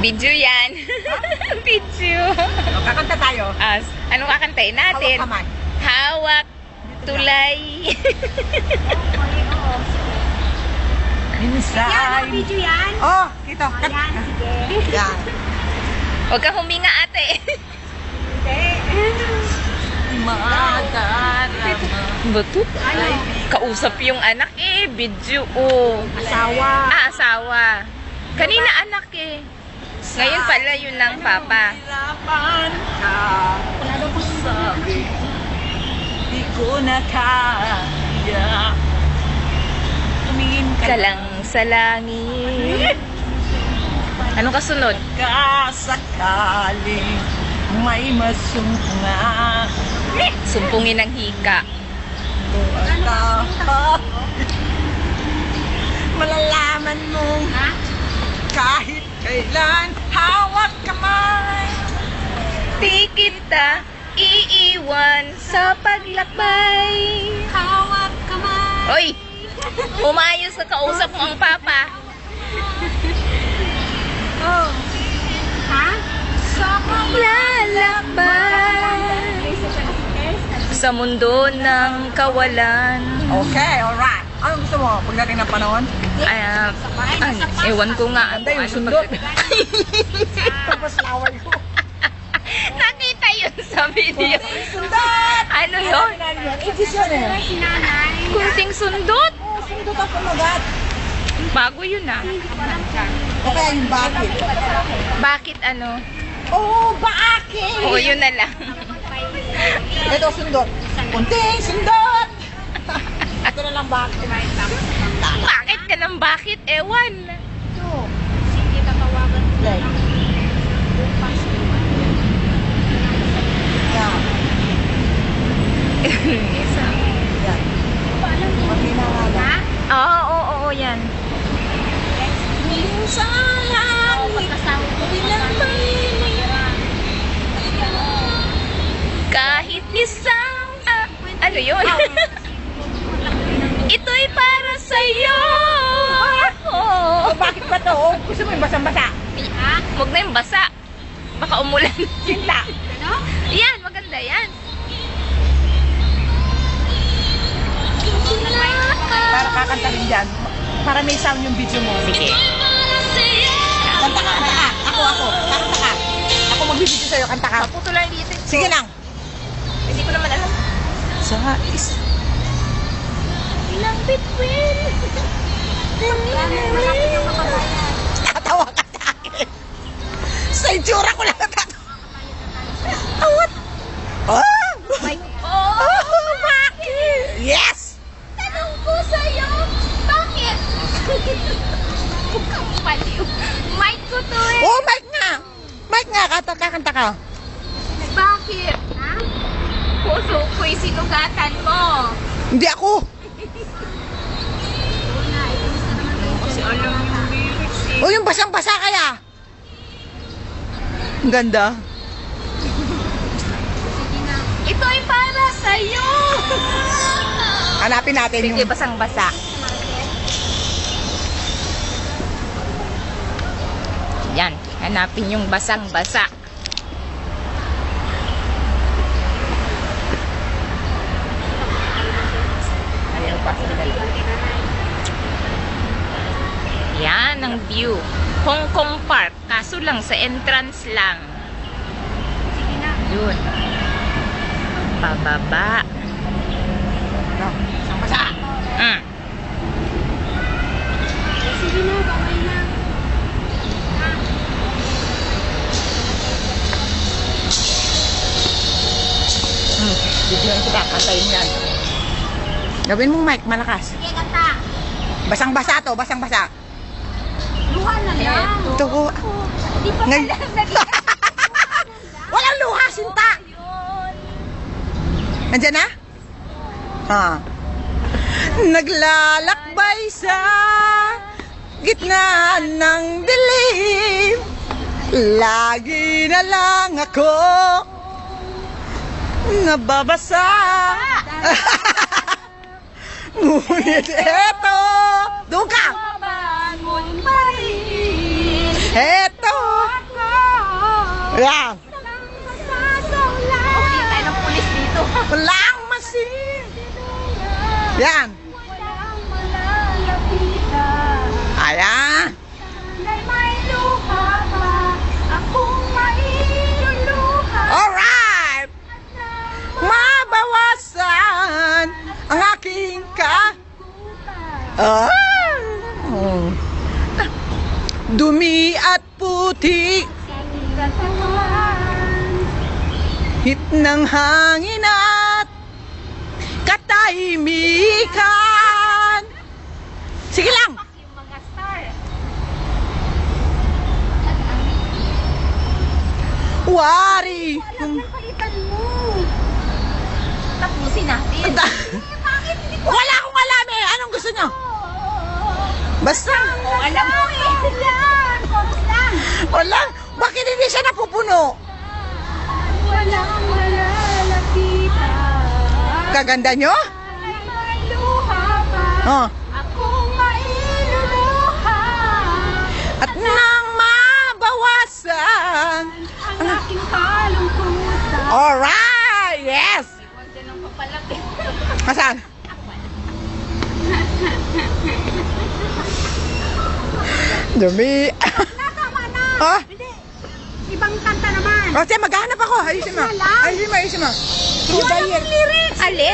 Video yan. Video. Kakanta tayo. Anong kakantayin natin? Hawak kamay. Hawak. Tulay. Minsan. Video yan? Oh, ito. Ayan, sige. Yan. Huwag kang huminga, ate. Bato? Kausap yung anak eh. Video. Asawa. Asawa. Kanina anak eh. Ngayon pala yun ng papa. Wala daw po Sabi, di ko na kaya. Tumingin Ka lang sa langit. Anong kasunod? Kasakaling may masumpunga. Sumpungin ng hika. Malalaman mong kahit kailan hawak kamay. Di kita iiwan sa paglakbay. hawak kamay. Oy! Umayos na kausap mo ang papa. Oh. Ha? Lalakbay sa mundo ng kawalan. Okay, alright. Anong gusto mo pagdating ng panahon? Ewan ko nga. Ganda yung Ano sundot. pag- Tapos laway ko. Nakita yun sa video. Sundot! Ano yun? Ages yun eh. Si nanay. Kunting sundot. Oh, sundot ang pamagat. Bago yun ah. O kaya yung bakit? Bakit ano? Oo, bakit? Oo, yun na lang. Ito sundot. Kunting sundot! Ito na lang bakit. Bakit ka ng bakit? Ewan. Sige, tatawagan ko Like. lang. Bukas. Yan. Yan. Mahina nga lang. Oo, yan. Minsan lang. Pagkasawa ko. Kahit isang... ano yun? Ito'y para sa'yo. Oh, bakit ba to? Oh, gusto mo yung basang-basa? Ha? Huwag na yung basa. Baka umulan. Sinta. Ano? Yan, maganda yan. Para kakanta rin dyan. Para may sound yung video mo. Sige. Kanta ka, kanta ka. Ako. Kanta ka. Ako magbibideo sa'yo, kanta ka. Putulan dito. Sige lang. Hindi ko naman alam. Sa is... Ilang between. Malapit yung makabayan. Tatawa ka sa akin. Sa itsura ko lang natatawa. Awat. Oh! Oh, bakit? Yes! Tanong ko sa'yo, bakit? Huwag kang paliw. Mic ko to eh. Oh, mic nga! Mic nga, kakanta ka. Bakit? Ha? Puso ko'y sinugatan mo. Hindi ako. Kasi alam yung lyrics eh. O yung basang-basa kaya. Ang ganda. Ito'y para sa'yo. Hanapin natin Sige, yung... basang-basa. Yan, hanapin yung basang-basa. Yan ang view. Hong Kong Park. Kaso lang sa entrance lang. Yun. Pababa. Basang-basa. Sige na, bawal na. Bigyan kita, kantayin yan. Gawin mong mic, malakas. Sige, kanta. Basang-basa to, basang-basa. Luha na lang. Ito ko. Di pa Ngay- pala. Walang luha, sinta! Nandyan na? Ha. Naglalakbay sa gitna ng dilim. Lagi na lang ako nababasa. Ngunit eto, doon ka! Babangon pa rin. Eto, Ah! Oh. Dumi at puti, hit ng hangin at katahimikan. Sige lang. Yung mga star. Wari. Palitan mo. Tapusin natin. Wala akong alam eh. Anong gusto nyo? Basta. Oh, alam mo eh. Chorus lang. Wala. Bakit hindi siya napupuno? Walang malalapitan. Kaganda nyo? May luha pa. Oh. Akong mailuluha. At nang mabawasan. Ang aking kalungkutan. Alright! Yes! Huwag din ang papalapit. Asan? Dumi. Tama na. Ha? Hindi. Ibang kanta naman. O, siya, maghahanap ako. Ayusin mo. Ayusin mo lang. Ayusin mo. True Walang diet. lyrics. Alin?